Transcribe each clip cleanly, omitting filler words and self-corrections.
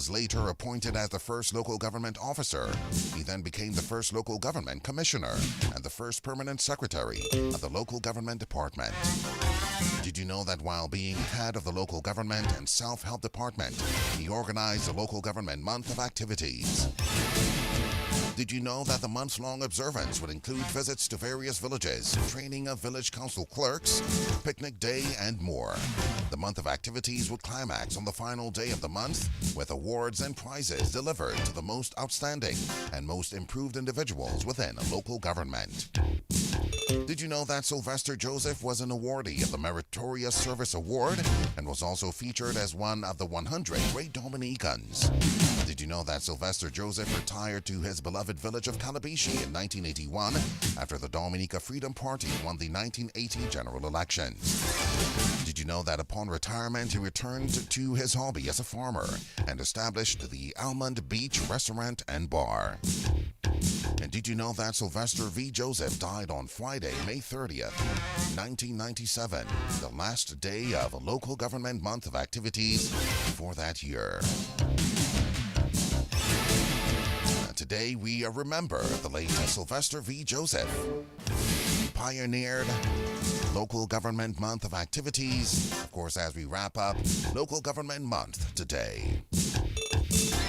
was later appointed as the first local government officer. He then became the first local government commissioner and the first permanent secretary of the local government department. Did you know that while being head of the local government and self-help department, he organized the local government month of activities? Did you know that the month-long observance would include visits to various villages, training of village council clerks, picnic day, and more? The month of activities would climax on the final day of the month with awards and prizes delivered to the most outstanding and most improved individuals within a local government. Did you know that Sylvester Joseph was an awardee of the Meritorious Service Award and was also featured as one of the 100 Great Dominicans? Did you know that Sylvester Joseph retired to his beloved village of Kalibishi in 1981 after the Dominica Freedom Party won the 1980 general elections? Did you know that upon retirement he returned to his hobby as a farmer and established the Almond Beach Restaurant and Bar? And did you know that Sylvester V. Joseph died on Friday, May 30th, 1997, the last day of a local government month of activities for that year? Today we remember the late Sylvester V. Joseph. He pioneered local government month of activities, of course, as we wrap up local government month today.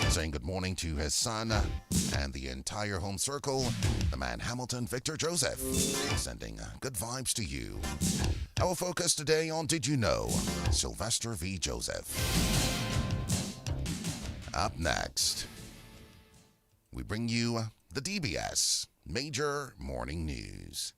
Saying good morning to his son and the entire home circle, the man Hamilton Victor Joseph, sending good vibes to you. Our focus today on Did You Know? Sylvester V. Joseph. Up next, we bring you the DBS Major Morning News.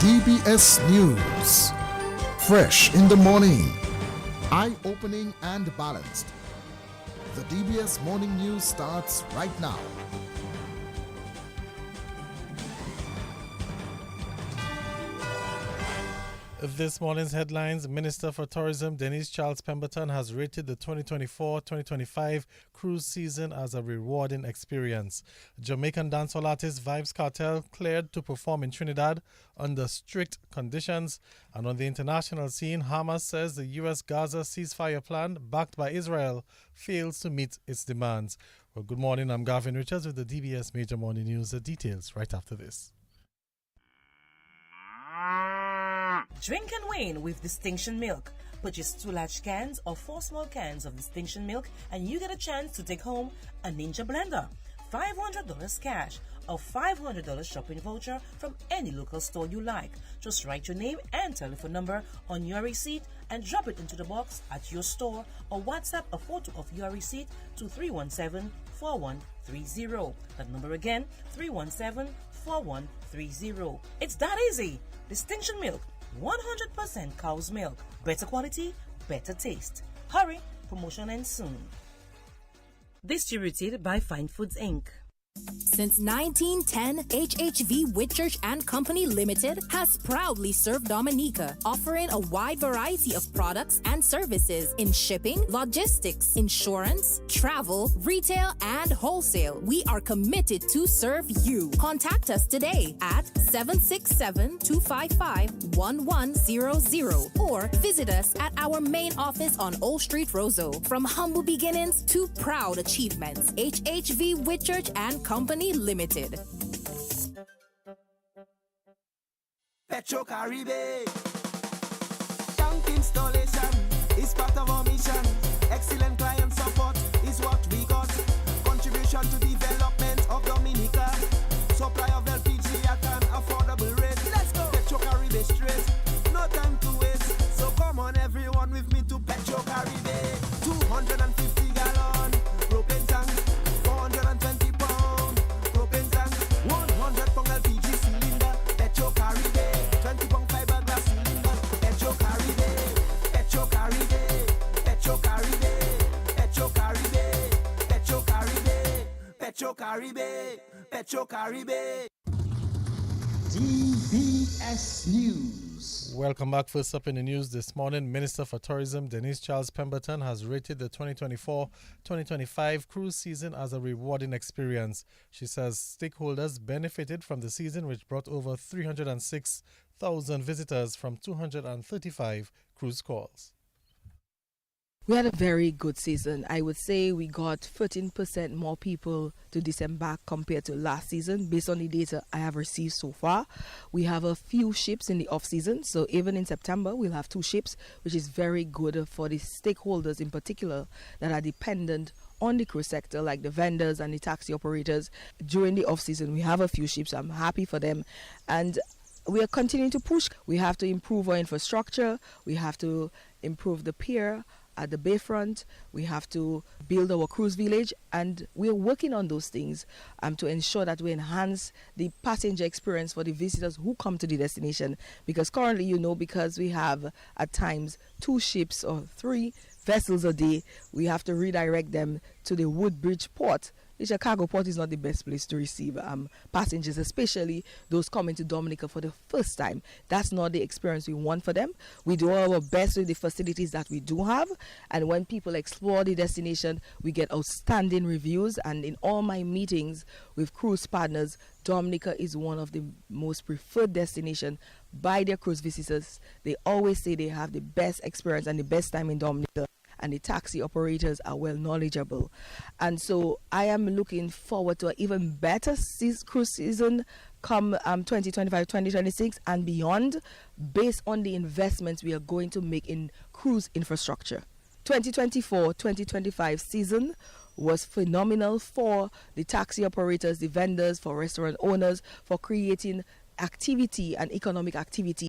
DBS News. Fresh in the morning. Eye-opening and balanced. The DBS Morning News starts right now. This morning's headlines: Minister for Tourism Denise Charles Pemberton has rated the 2024-2025 cruise season as a rewarding experience. Jamaican dancehall artist Vybz Kartel cleared to perform in Trinidad under strict conditions. And on the international scene, Hamas says the U.S. Gaza ceasefire plan, backed by Israel, fails to meet its demands. Well, good morning. I'm Gavin Richards with the DBS Major Morning News. The details right after this. Drink and win with Distinction Milk. Purchase 2 large cans or 4 small cans of Distinction Milk and you get a chance to take home a Ninja Blender, $500 cash, or $500 shopping voucher from any local store you like. Just write your name and telephone number on your receipt and drop it into the box at your store, or WhatsApp a photo of your receipt to 317-4130. That number again, 317-4130. It's that easy. Distinction Milk, 100% cow's milk. Better quality, better taste. Hurry, promotion ends soon. Distributed by Fine Foods Inc. Since 1910, HHV Whitchurch and Company Limited has proudly served Dominica, offering a wide variety of products and services in shipping, logistics, insurance, travel, retail, and wholesale. We are committed to serve you. Contact us today at 767-255-1100 or visit us at our main office on Old Street, Roseau. From humble beginnings to proud achievements, HHV Whitchurch and Company Limited. Petro Caribe. Tank installation is part of our mission. Excellent client support is what we got. Contribution to development of Dominica. Supply of LPG at an affordable rate. Let's go. Petro Caribe straight. No time to waste. So come on everyone with me to Petro Caribe. 250 gallon propane tank. 420 pound propane tank. 100 pound LPG cylinder. Petro Caribe. 20 pound fiberglass cylinder. Petro Caribe. Petro Caribe. Petro Caribe. Petro Caribe. Petro Caribe. Petro Caribe. Petro Caribe. DBS News. News. Welcome back. First up in the news this morning, Minister for Tourism Denise Charles Pemberton has rated the 2024-2025 cruise season as a rewarding experience. She says stakeholders benefited from the season, which brought over 306,000 visitors from 235 cruise calls. We had a very good season. I would say we got 13% more people to disembark compared to last season based on the data I have received so far. We have a few ships in the off-season, so even in September we'll have 2 ships, which is very good for the stakeholders in particular that are dependent on the cruise sector, like the vendors and the taxi operators. During the off-season we have a few ships. I'm happy for them, and we are continuing to push. We have to improve our infrastructure. We have to improve the pier at the bayfront. We have to build our cruise village, and we're working on those things to ensure that we enhance the passenger experience for the visitors who come to the destination. Because currently, because we have at times 2 ships or 3 vessels a day, we have to redirect them to the Woodbridge port. A cargo port is not the best place to receive passengers, especially those coming to Dominica for the first time. That's not the experience we want for them. We do our best with the facilities that we do have, and when people explore the destination, we get outstanding reviews. And in all my meetings with cruise partners, Dominica is one of the most preferred destinations by their cruise visitors. They always say they have the best experience and the best time in Dominica, and the taxi operators are well knowledgeable. And so I am looking forward to an even better cruise season come 2025-2026 and beyond, based on the investments we are going to make in cruise infrastructure. 2024-2025 season was phenomenal for the taxi operators, the vendors, for restaurant owners, for creating activity and economic activity.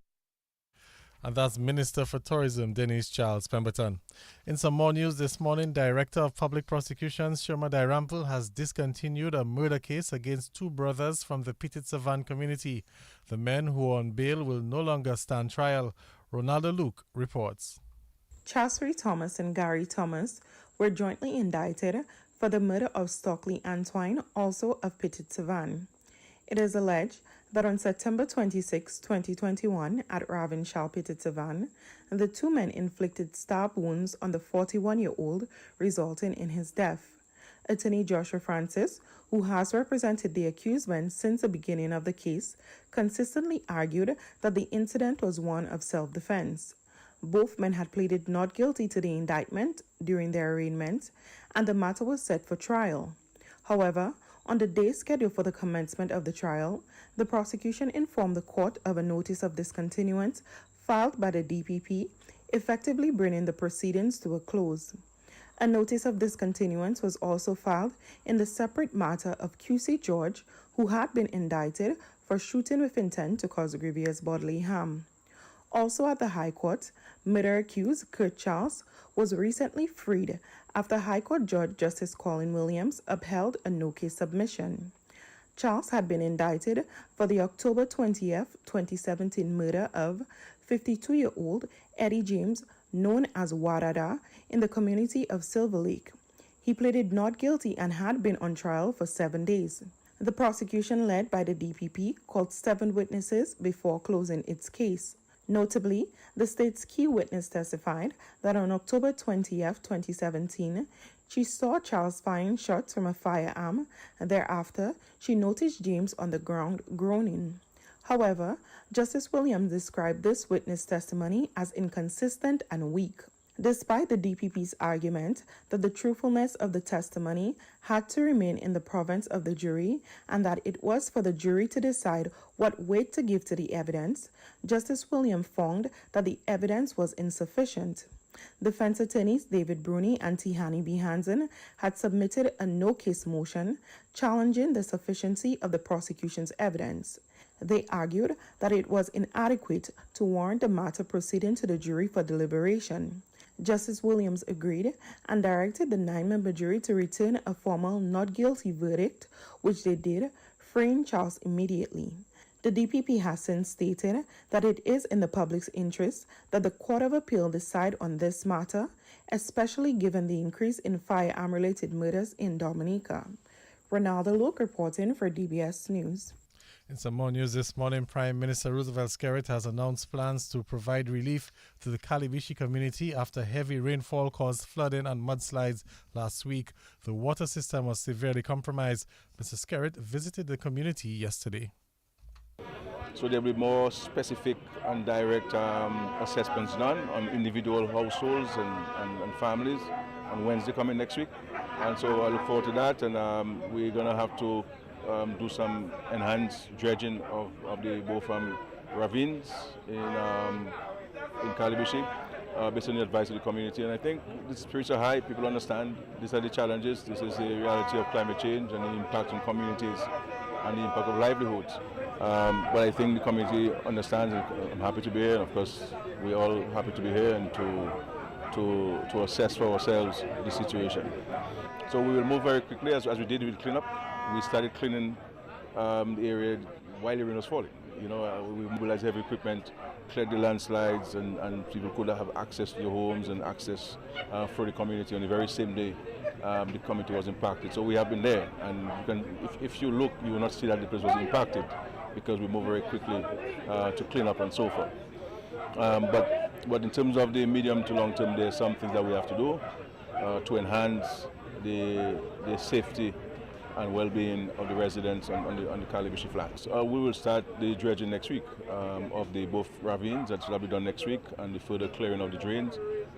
And that's Minister for Tourism Denise Charles Pemberton. In some more news this morning, Director of Public Prosecutions Shoma Dairamville has discontinued a murder case against 2 brothers from the Petit Savan community. The men who are on bail will no longer stand trial. Ronaldo Luke reports. Chassery Thomas and Gary Thomas were jointly indicted for the murder of Stockley Antoine, also of Petit Savan. It is alleged that on September 26, 2021, at Ravenshall, Petit Savan, the 2 men inflicted stab wounds on the 41-year-old, resulting in his death. Attorney Joshua Francis, who has represented the accused men since the beginning of the case, consistently argued that the incident was one of self-defense. Both men had pleaded not guilty to the indictment during their arraignment, and the matter was set for trial. However, on the day scheduled for the commencement of the trial, the prosecution informed the court of a notice of discontinuance filed by the DPP, effectively bringing the proceedings to a close. A notice of discontinuance was also filed in the separate matter of QC George, who had been indicted for shooting with intent to cause grievous bodily harm. Also at the High Court, murder accused Kurt Charles was recently freed after High Court Judge Justice Colin Williams upheld a no-case submission. Charles had been indicted for the October 20th, 2017 murder of 52-year-old Eddie James, known as Wadada, in the community of Silver Lake. He pleaded not guilty and had been on trial for 7 days. The prosecution, led by the DPP, called 7 witnesses before closing its case. Notably, the state's key witness testified that on October 20th, 2017, she saw Charles firing shots from a firearm, and thereafter, she noticed James on the ground groaning. However, Justice Williams described this witness testimony as inconsistent and weak. Despite the DPP's argument that the truthfulness of the testimony had to remain in the province of the jury and that it was for the jury to decide what weight to give to the evidence, Justice Williams found that the evidence was insufficient. Defense attorneys David Bruni and Tihani B. Hansen had submitted a no-case motion challenging the sufficiency of the prosecution's evidence. They argued that it was inadequate to warrant the matter proceeding to the jury for deliberation. Justice Williams agreed and directed the 9-member jury to return a formal not guilty verdict, which they did, freeing Charles immediately. The DPP has since stated that it is in the public's interest that the Court of Appeal decide on this matter, especially given the increase in firearm-related murders in Dominica. Ronaldo Luke reporting for DBS News. In some more news this morning, Prime Minister Roosevelt Skerrit has announced plans to provide relief to the Kalibishi community after heavy rainfall caused flooding and mudslides last week. The water system was severely compromised. Mr. Skerrit visited the community yesterday. So there will be more specific and direct assessments done on individual households and families on Wednesday coming next week. And so I look forward to that, and we're going to have to do some enhanced dredging of the both ravines in Kalibishi, based on the advice of the community. And I think the spirits are high. People understand these are the challenges. This is the reality of climate change and the impact on communities and the impact of livelihoods. But I think the community understands, and I'm happy to be here. And of course, we're all happy to be here and to assess for ourselves the situation. So we will move very quickly, as we did with cleanup. We started cleaning the area while the rain was falling. You know, we mobilized heavy equipment, cleared the landslides, and people could have access to their homes and access for the community on the very same day the community was impacted. So we have been there, and you can, if you look, you will not see that the place was impacted because we moved very quickly to clean up and so forth. But in terms of the medium to long term, there's some things that we have to do to enhance the safety and well-being of the residents on the Kalibishi flats. We will start the dredging next week of the both ravines. That will be done next week, and the further clearing of the drains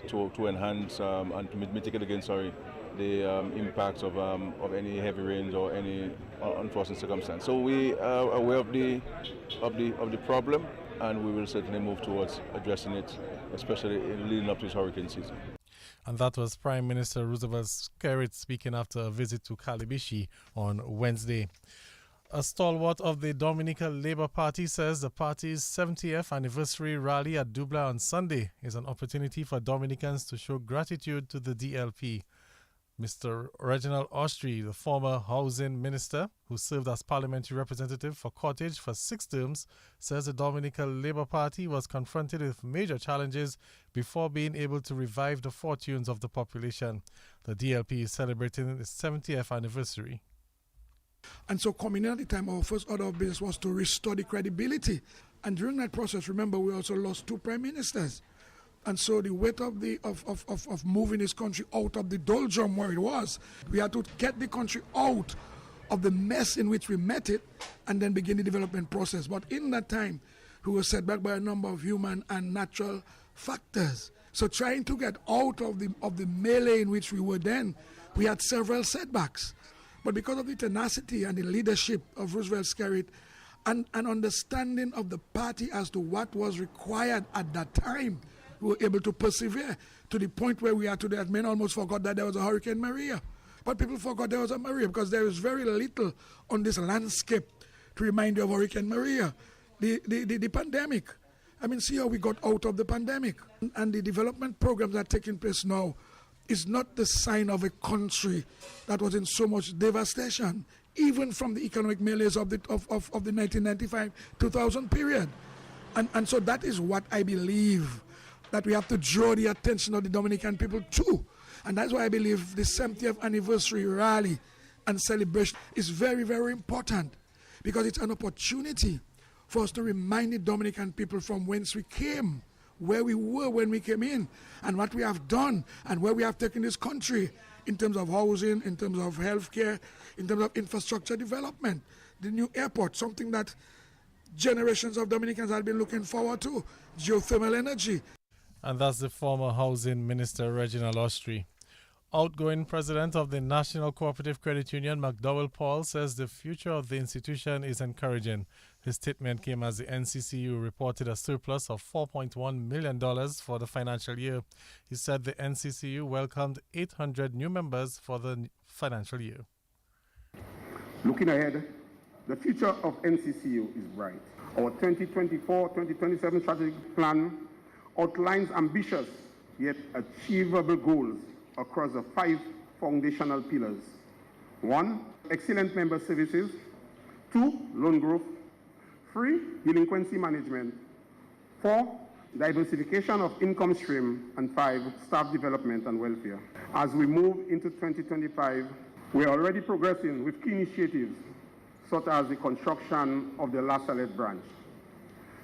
to enhance and to mitigate against the impacts of any heavy rains or any unforeseen circumstance. So we are aware of the problem, and we will certainly move towards addressing it, especially leading up to this hurricane season. And that was Prime Minister Roosevelt Skerrit speaking after a visit to Kalibishi on Wednesday. A stalwart of the Dominican Labour Party says the party's 70th anniversary rally at Dubla on Sunday is an opportunity for Dominicans to show gratitude to the DLP. Mr. Reginald Austri, the former housing minister who served as parliamentary representative for Cottage for 6 terms, says the Dominican Labour Party was confronted with major challenges before being able to revive the fortunes of the population. The DLP is celebrating its 70th anniversary. And so coming in at the time, our first order of business was to restore the credibility. And during that process, remember, we also lost 2 prime ministers. And so the weight of moving this country out of the doldrum where it was, we had to get the country out of the mess in which we met it and then begin the development process. But in that time, we were set back by a number of human and natural factors. So trying to get out of the melee in which we were then, we had several setbacks. But because of the tenacity and the leadership of Roosevelt Skerrit and an understanding of the party as to what was required at that time, we were able to persevere to the point where we are today. That men almost forgot that there was a Hurricane Maria. But people forgot there was a Maria because there is very little on this landscape to remind you of Hurricane Maria. The pandemic. I mean, see how we got out of the pandemic. And the development programs that are taking place now is not the sign of a country that was in so much devastation, even from the economic melees of the 1995-2000 period. And so that is what I believe that we have to draw the attention of the Dominican people to. And that's why I believe the 70th anniversary rally and celebration is very, very important, because it's an opportunity for us to remind the Dominican people from whence we came, where we were when we came in, and what we have done, and where we have taken this country in terms of housing, in terms of healthcare, in terms of infrastructure development, the new airport, something that generations of Dominicans have been looking forward to, geothermal energy. And that's the former housing minister, Reginald Austri. Outgoing president of the National Cooperative Credit Union, McDowell Paul, says the future of the institution is encouraging. His statement came as the NCCU reported a surplus of $4.1 million for the financial year. He said the NCCU welcomed 800 new members for the financial year. Looking ahead, the future of NCCU is bright. Our 2024-2027 strategic plan outlines ambitious yet achievable goals across the 5 foundational pillars. 1, excellent member services. 2, loan growth. 3, delinquency management. 4, diversification of income stream. And 5, staff development and welfare. As we move into 2025, we are already progressing with key initiatives such as the construction of the La Salette branch,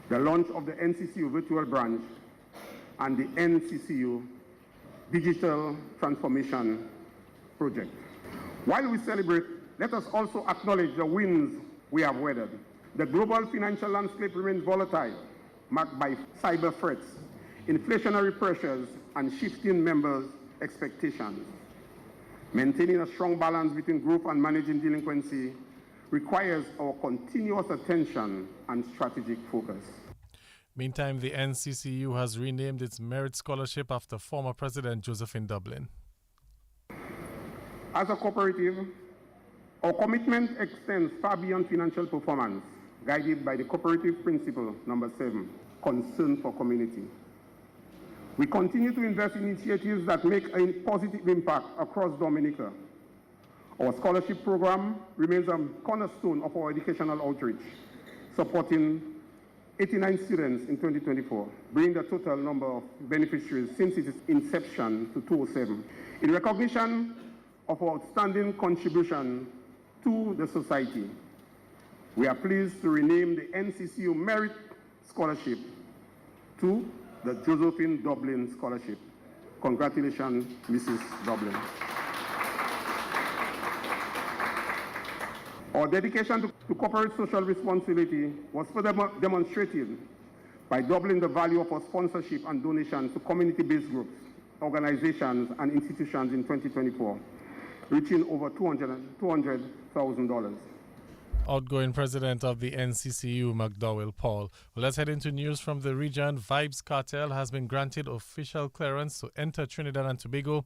the launch of the NCCU virtual branch, and the NCCU digital transformation project. While we celebrate, let us also acknowledge the wins we have weathered. The global financial landscape remains volatile, marked by cyber threats, inflationary pressures, and shifting members' expectations. Maintaining a strong balance between growth and managing delinquency requires our continuous attention and strategic focus. Meantime, the NCCU has renamed its Merit Scholarship after former President Josephine Dublin. As a cooperative, our commitment extends far beyond financial performance, guided by the cooperative principle number 7, concern for community. We continue to invest in initiatives that make a positive impact across Dominica. Our scholarship program remains a cornerstone of our educational outreach, supporting 89 students in 2024, bringing the total number of beneficiaries since its inception to 207. In recognition of our outstanding contribution to the society, we are pleased to rename the NCCU Merit Scholarship to the Josephine Dublin Scholarship. Congratulations, Mrs. Dublin. Our dedication to corporate social responsibility was further demonstrated by doubling the value of our sponsorship and donations to community-based groups, organizations, and institutions in 2024, reaching over $200,000. Outgoing president of the NCCU, McDowell Paul. Well, let's head into news from the region. Vibes Cartel has been granted official clearance to enter Trinidad and Tobago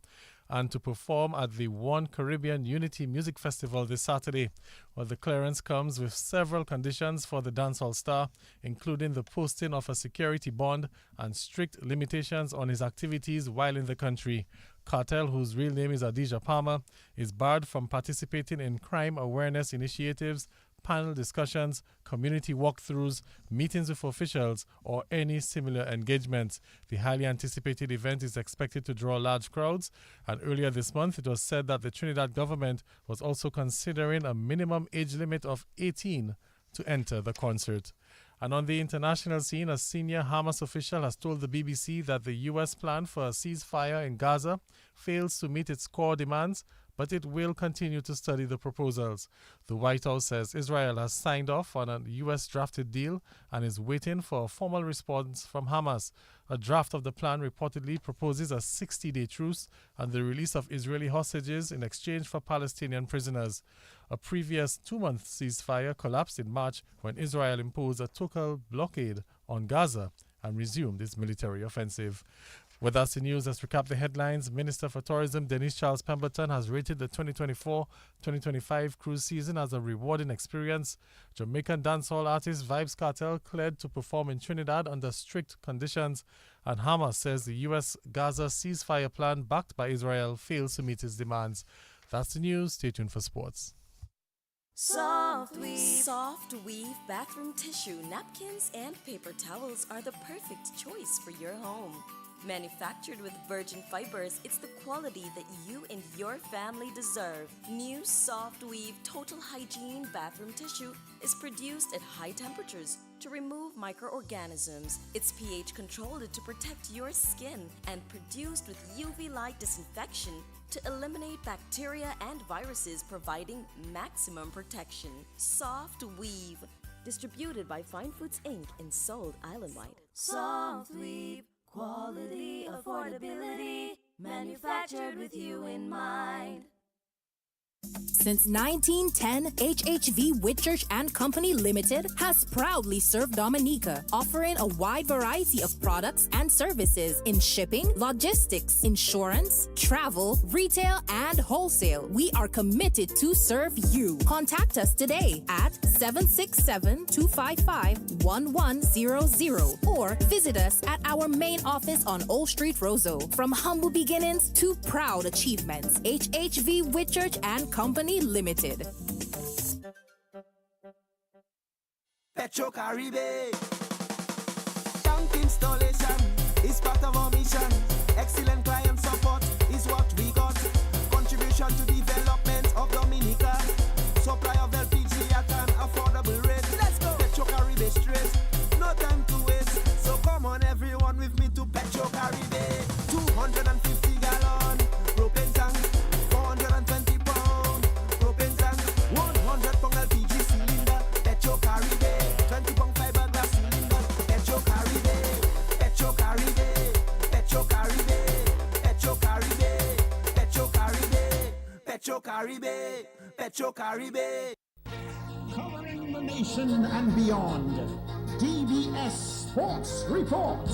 and to perform at the One Caribbean Unity Music Festival this Saturday. Well, the clearance comes with several conditions for the dancehall star, including the posting of a security bond and strict limitations on his activities while in the country. Cartel, whose real name is Adija Palmer, is barred from participating in crime awareness initiatives, panel discussions, community walkthroughs, meetings with officials, or any similar engagements. The highly anticipated event is expected to draw large crowds, and earlier this month it was said that the Trinidad government was also considering a minimum age limit of 18 to enter the concert. And on the international scene, a senior Hamas official has told the BBC that the U.S. plan for a ceasefire in Gaza fails to meet its core demands, but it will continue to study the proposals. The White House says Israel has signed off on a U.S.-drafted deal and is waiting for a formal response from Hamas. A draft of the plan reportedly proposes a 60-day truce and the release of Israeli hostages in exchange for Palestinian prisoners. A previous 2-month ceasefire collapsed in March when Israel imposed a total blockade on Gaza and resumed its military offensive. With us in news, let's recap the headlines. Minister for Tourism Denise Charles Pemberton has rated the 2024-2025 cruise season as a rewarding experience. Jamaican dancehall artist Vibes Cartel cleared to perform in Trinidad under strict conditions. And Hamas says the U.S.-Gaza ceasefire plan backed by Israel fails to meet its demands. That's the news. Stay tuned for sports. Soft Weave bathroom tissue, napkins, and paper towels are the perfect choice for your home. Manufactured with virgin fibers, it's the quality that you and your family deserve. New Soft Weave Total Hygiene bathroom tissue is produced at high temperatures to remove microorganisms. It's pH controlled to protect your skin and produced with UV light disinfection to eliminate bacteria and viruses, providing maximum protection. Soft Weave, distributed by Fine Foods Inc. and sold island-wide. Soft Weave. Quality, affordability, manufactured with you in mind. Since 1910, HHV Whitchurch and Company Limited has proudly served Dominica, offering a wide variety of products and services in shipping, logistics, insurance, travel, retail, and wholesale. We are committed to serve you. Contact us today at 767-255-1100 or visit us at our main office on Old Street, Roseau. From humble beginnings to proud achievements, HHV Whitchurch and Company Limited. Petro Caribe. Tank installation is part of our mission. Excellent client support is what we got. Contribution to development of Dominica. Supply of LPG at an Petro Caribe, Petro Caribe. Covering the nation and beyond, DBS Sports Report.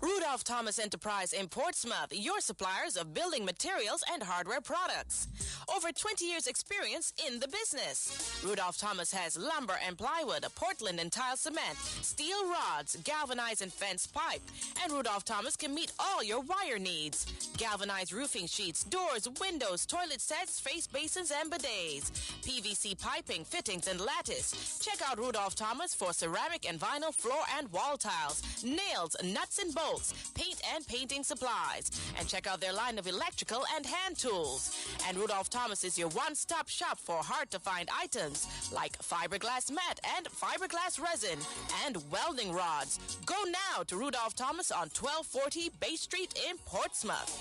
Rudolph Thomas Enterprise in Portsmouth, your suppliers of building materials and hardware products. Over 20 years experience in the business. Rudolph Thomas has lumber and plywood, Portland and tile cement, steel rods, galvanized and fence pipe. And Rudolph Thomas can meet all your wire needs. Galvanized roofing sheets, doors, windows, toilet sets, face basins and bidets. PVC piping, fittings and lattice. Check out Rudolph Thomas for ceramic and vinyl floor and wall tiles, nails, nuts and bolts, paint and painting supplies. And check out their line of electrical and hand tools. And Rudolph Thomas is your one-stop shop for hard-to-find items like fiberglass mat and fiberglass resin and welding rods. Go now to Rudolph Thomas on 1240 Bay Street in Portsmouth.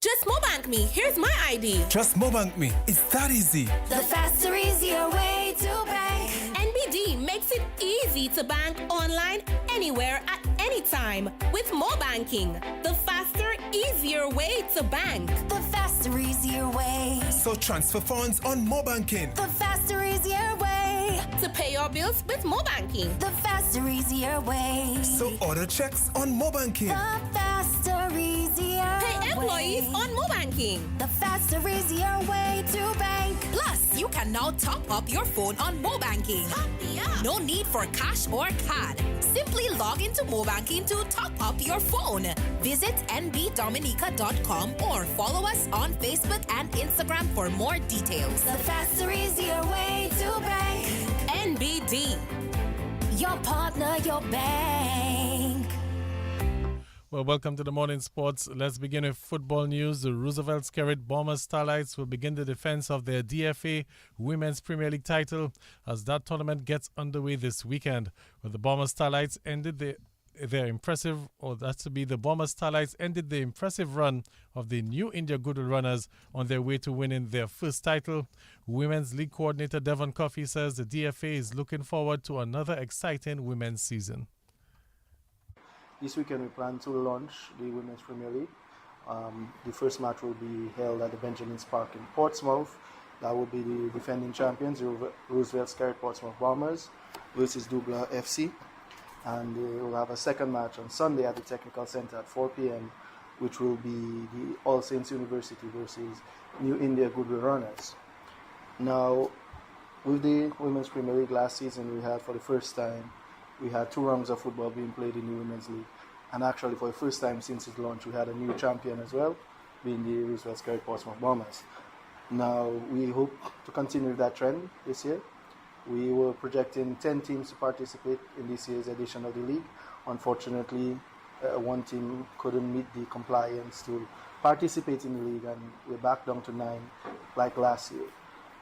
Just Mobank me. Here's my ID. Just Mobank me. It's that easy. The faster, easier way to bank. NBD makes it easy to bank online, anywhere, at any time with Mobanking. The faster, easier way to bank. The faster, easier way. So transfer funds on Mobanking. The faster, easier way. To pay your bills with Mobanking. The faster, easier way. So order checks on Mobanking. The faster, easier Pay employees way. on Mobanking. The faster, easier way to bank. Plus, you can now top up your phone on Mobanking. No need for cash or card. Simply log into Mobanking to top up your phone. Visit nbdominica.com or follow us on Facebook and Instagram for more details. The faster, easier way to bank. NBD. Your partner, your bank. Well, welcome to the Morning Sports. Let's begin with football news. The Roosevelt Skerrit Bombers Starlights will begin the defense of their DFA Women's Premier League title as that tournament gets underway this weekend. Well, the Bombers Starlights ended the impressive run of the New India Goodwill Runners on their way to winning their first title. Women's League Coordinator Devon Coffey says the DFA is looking forward to another exciting women's season. This weekend we plan to launch the Women's Premier League. The first match will be held at the Benjamin's Park in Portsmouth. That will be the defending champions, Roosevelt Skerrit Portsmouth Bombers versus Dubla FC. And we will have a second match on Sunday at the Technical Centre at 4 p.m, which will be the All Saints University versus New India Goodwill Runners. Now, with the Women's Premier League last season, we had for the first time, we had 2 rounds of football being played in the Women's League. And actually, for the first time since its launch, we had a new champion as well, being the Roosevelt Skerrit Portsmouth Bombers. Now, we hope to continue that trend this year. We were projecting 10 teams to participate in this year's edition of the league. Unfortunately, one team couldn't meet the compliance to participate in the league, and we're back down to 9 like last year.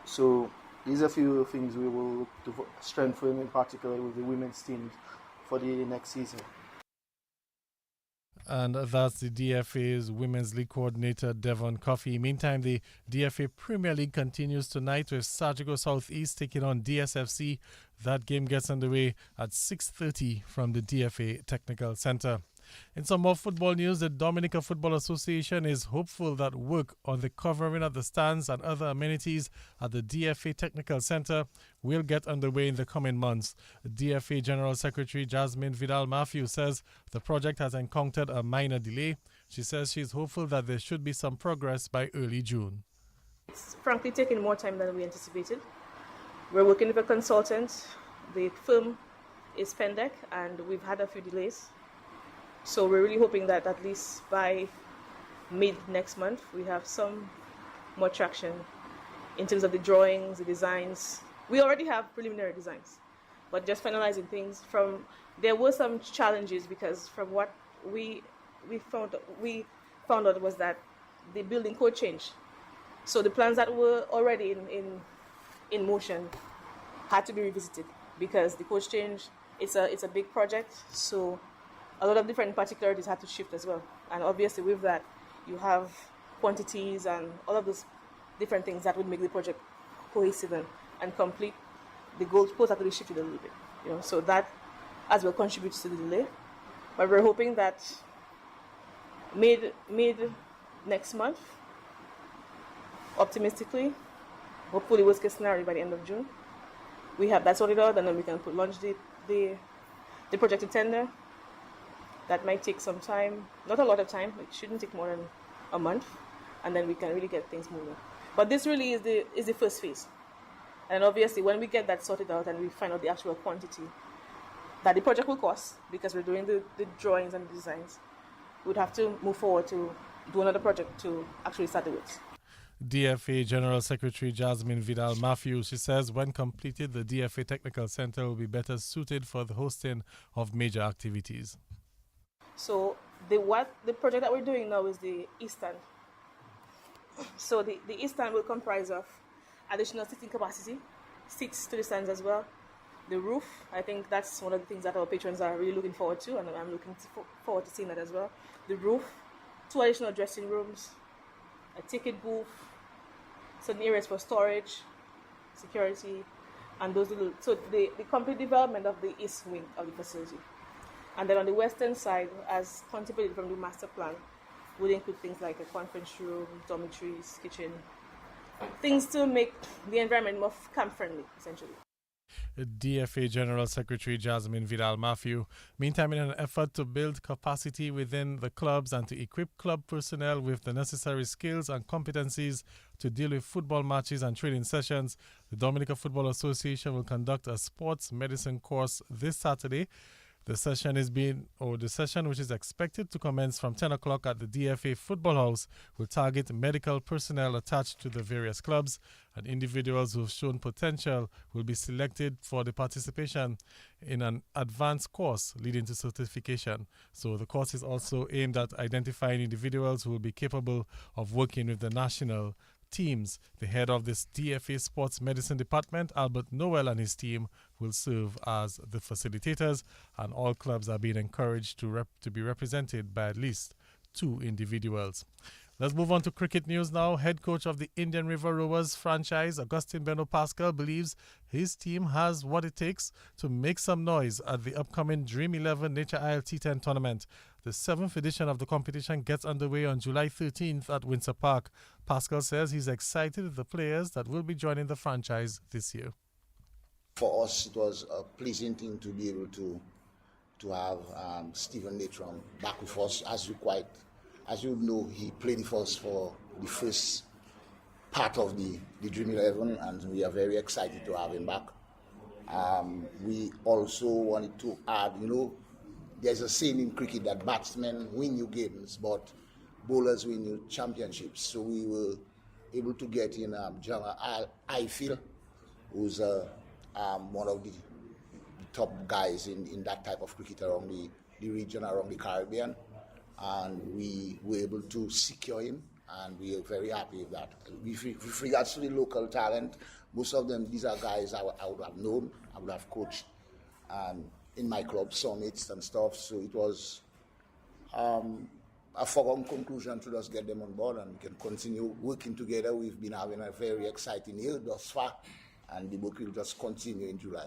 So these are a few things we will look to strengthen, in particular with the women's teams for the next season. And that's the DFA's Women's League Coordinator, Devon Coffey. Meantime, the DFA Premier League continues tonight with Sartigo Southeast taking on DSFC. That game gets underway at 6:30 from the DFA Technical Centre. In some more football news, the Dominica Football Association is hopeful that work on the covering of the stands and other amenities at the DFA Technical Centre will get underway in the coming months. DFA General Secretary Jasmine Vidal-Matthew says the project has encountered a minor delay. She says she is hopeful that there should be some progress by early June. It's frankly taking more time than we anticipated. We're working with a consultant. The firm is Pendek, and we've had a few delays. So we're really hoping that at least by mid next month, we have some more traction in terms of the drawings, the designs. We already have preliminary designs, but just finalizing things. There were some challenges because from what we found out was that the building code changed. So the plans that were already in motion had to be revisited because the code change. It's a big project, so a lot of different particularities had to shift as well. And obviously with that, you have quantities and all of those different things that would make the project cohesive and complete. The goalposts have to be shifted a little bit, so that as well contributes to the delay. But we're hoping that mid next month, optimistically, hopefully worst case scenario by the end of June, we have that sorted out, and then we can launch the project to tender. That might take some time, not a lot of time. It shouldn't take more than a month, and then we can really get things moving. But this really is the first phase, and obviously when we get that sorted out and we find out the actual quantity that the project will cost, because we're doing the drawings and the designs, we'd have to move forward to do another project to actually start the works. DFA General Secretary Jasmine Vidal-Matthews, she says when completed, the DFA Technical Center will be better suited for the hosting of major activities. So the project that we're doing now is the East Stand. So the East Stand will comprise of additional seating capacity, seats to the stands as well. The roof, I think that's one of the things that our patrons are really looking forward to, and I'm looking forward to seeing that as well. The roof, 2 additional dressing rooms, a ticket booth, certain areas for storage, security, and those little. So the complete development of the east wing of the facility. And then on the western side, as contemplated from the master plan, would include things like a conference room, dormitories, kitchen, things to make the environment more camp-friendly, essentially. DFA General Secretary Jasmine Vidal-Matthews. Meantime, in an effort to build capacity within the clubs and to equip club personnel with the necessary skills and competencies to deal with football matches and training sessions, the Dominica Football Association will conduct a sports medicine course this Saturday. The session, which is expected to commence from 10 o'clock at the DFA Football House, will target medical personnel attached to the various clubs, and individuals who have shown potential will be selected for the participation in an advanced course leading to certification. So the course is also aimed at identifying individuals who will be capable of working with the national teams. The head of this DFA Sports Medicine Department, Albert Noel, and his team will serve as the facilitators, and all clubs are being encouraged to be represented by at least 2 individuals. Let's move on to cricket news now. Head coach of the Indian River Rovers franchise, Augustine Beno-Pascal, believes his team has what it takes to make some noise at the upcoming Dream 11 Nature Isle T10 tournament. The 7th edition of the competition gets underway on July 13th at Windsor Park. Pascal says he's excited with the players that will be joining the franchise this year. For us, it was a pleasing thing to be able to have Stephen Natram back with us. As you know, he played for us for the first part of the Dream 11, and we are very excited to have him back. We also wanted to add, there's a saying in cricket that batsmen win you games, but bowlers win you championships. So we were able to get in Jana Ifield, who's one of the top guys in that type of cricket around the region, around the Caribbean. And we were able to secure him, and we are very happy with that. With regards to the local talent, most of them, these are guys I would have known, I would have coached in my club summits and stuff. So it was a foregone conclusion to just get them on board, and we can continue working together. We've been having a very exciting year thus far, and the work will just continue in July.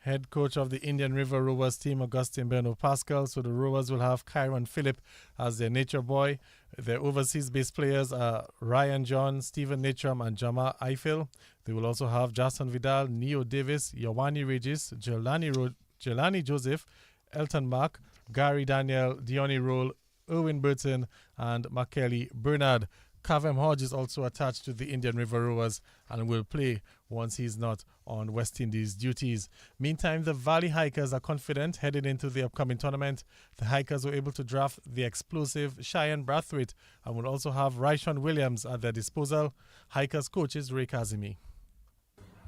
Head coach of the Indian River Rovers team, Augustine Beno-Pascal. So the Rovers will have Kyron Phillip as their nature boy. Their overseas-based players are Ryan John, Stephen Natram, and Jama Eiffel. They will also have Jason Vidal, Neo Davis, Yawani Regis, Jelani Joseph, Elton Mark, Gary Daniel, Diony Roll, Erwin Burton, and Makelly Bernard. Kavem Hodge is also attached to the Indian River Rovers and will play once he's not on West Indies duties. Meantime, the Valley Hikers are confident heading into the upcoming tournament. The Hikers were able to draft the explosive Cheyenne Brathwaite and will also have Raishon Williams at their disposal. Hikers coach is Ray Kazimi.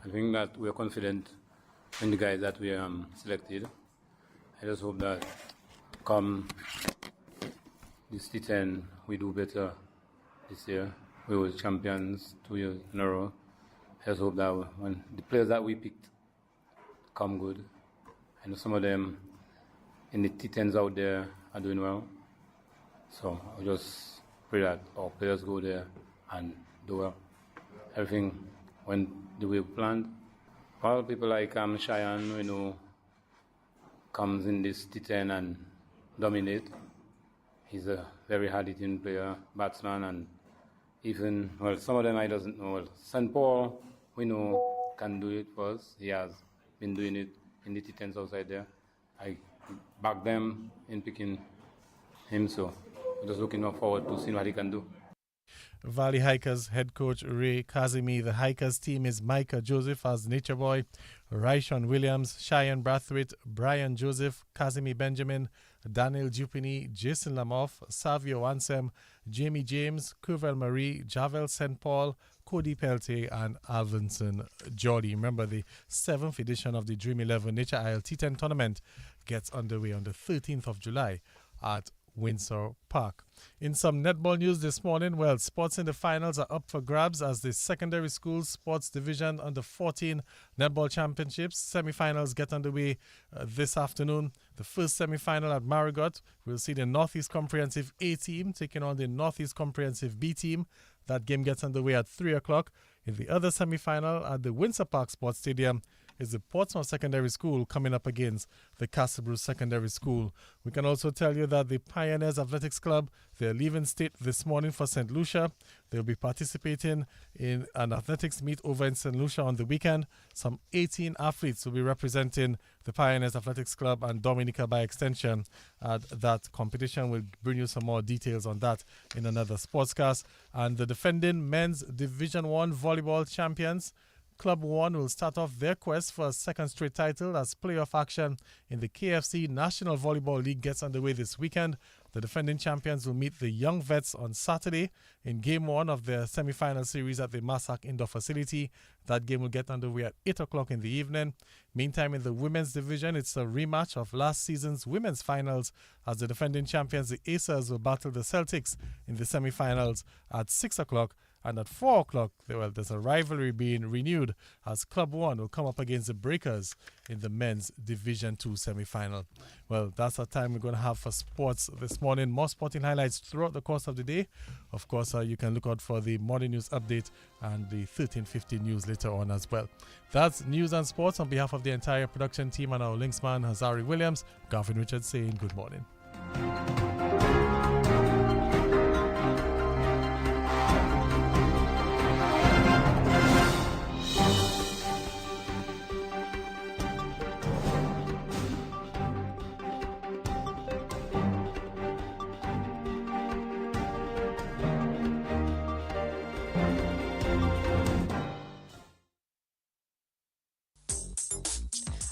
I think that we are confident in the guys that we selected. I just hope that come this T10 we do better. This year, we were champions 2 years in a row. I just hope that when the players that we picked come good, I know some of them in the T10s out there are doing well. So I just pray that our players go there and do well. Everything went the way we planned. Well, people like Cheyenne, comes in this T10 and dominate. He's a very hard-hitting player, batsman, and even, some of them I doesn't know. Well, St. Paul, we know, can do it for us. He has been doing it in the T10s outside there. I back them in picking him, so I'm just looking forward to seeing what he can do. Valley Hikers head coach Ray Kazimi. The Hikers team is Micah Joseph as Nature Boy, Raishon Williams, Cheyenne Brathwaite, Brian Joseph, Kazimi Benjamin, Daniel Jupini, Jason Lamoff, Savio Ansem, Jamie James, Curvel Marie, Javel St. Paul, Cody Peltier, and Alvinson Jordy. Remember, the 7th edition of the Dream 11 Nature Isle T10 tournament gets underway on the 13th of July at Windsor Park. In some netball news this morning, sports in the finals are up for grabs as the secondary school sports division under 14 netball championships semi-finals get underway this afternoon. The first semi-final at Marigot will see the Northeast Comprehensive A team taking on the Northeast Comprehensive B team. That game gets underway at 3 o'clock. In the other semi-final at the Windsor Park Sports Stadium is the Portsmouth Secondary School coming up against the Castlebrew Secondary School. We can also tell you that the Pioneers Athletics Club, they're leaving state this morning for St. Lucia. They'll be participating in an athletics meet over in St. Lucia on the weekend. Some 18 athletes will be representing the Pioneers Athletics Club and Dominica by extension at that competition. We'll bring you some more details on that in another sportscast. And the defending men's Division 1 volleyball champions, Club 1 will start off their quest for a second straight title as playoff action in the KFC National Volleyball League gets underway this weekend. The defending champions will meet the Young Vets on Saturday in Game 1 of their semi-final series at the Massac Indoor Facility. That game will get underway at 8 o'clock in the evening. Meantime, in the women's division, it's a rematch of last season's women's finals as the defending champions, the Acers, will battle the Celtics in the semi-finals at 6 o'clock. And at 4 o'clock, there's a rivalry being renewed as Club 1 will come up against the Breakers in the men's Division 2 semi-final. Well, that's the time we're going to have for sports this morning. More sporting highlights throughout the course of the day. Of course, you can look out for the morning news update and the 1350 news later on as well. That's news and sports. On behalf of the entire production team and our linksman, Hazari Williams, Garvin Richards saying good morning.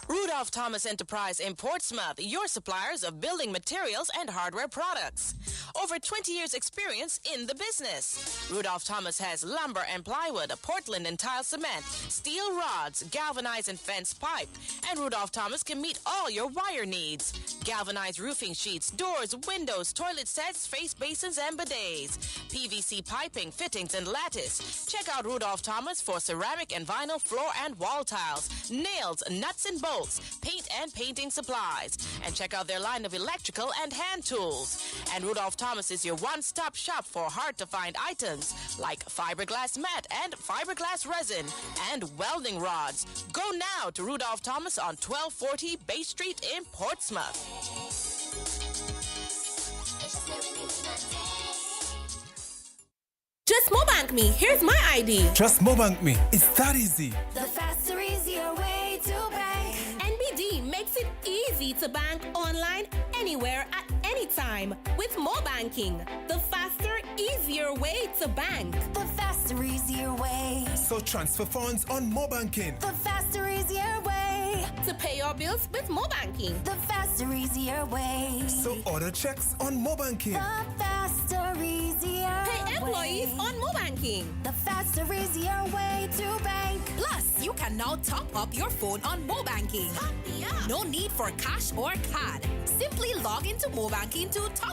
Rudolph Thomas Enterprise in Portsmouth, your suppliers of building materials and hardware products. Over 20 years experience in the business. Rudolph Thomas has lumber and plywood, Portland and tile cement, steel rods, galvanized and fence pipe. And Rudolph Thomas can meet all your wire needs. Galvanized roofing sheets, doors, windows, toilet sets, face basins and bidets. PVC piping, fittings and lattice. Check out Rudolph Thomas for ceramic and vinyl floor and wall tiles, nails, nuts and bolts, paint and painting supplies. And check out their line of electrical and hand tools. And Rudolph Thomas is your one-stop shop for hard-to-find items like fiberglass mat and fiberglass resin and welding rods. Go now to Rudolph Thomas on 1240 Bay Street in Portsmouth. Just Mobank me. Here's my ID. Just Mobank me. It's that easy. The faster, easier way to bank. NBD makes it easy to bank online, anywhere, at any time with Mobanking. The faster, easier way to bank. The faster, easier way. So transfer funds on Mobanking. The faster, easier way. To pay your bills with Mobanking. The faster, easier way. So order checks on Mobanking. The faster, easier Pay employees way. on Mobanking. The faster, easier way to bank. Plus, you can now top up your phone on Mobanking. No need for cash or card. Simply log into Mobanking to top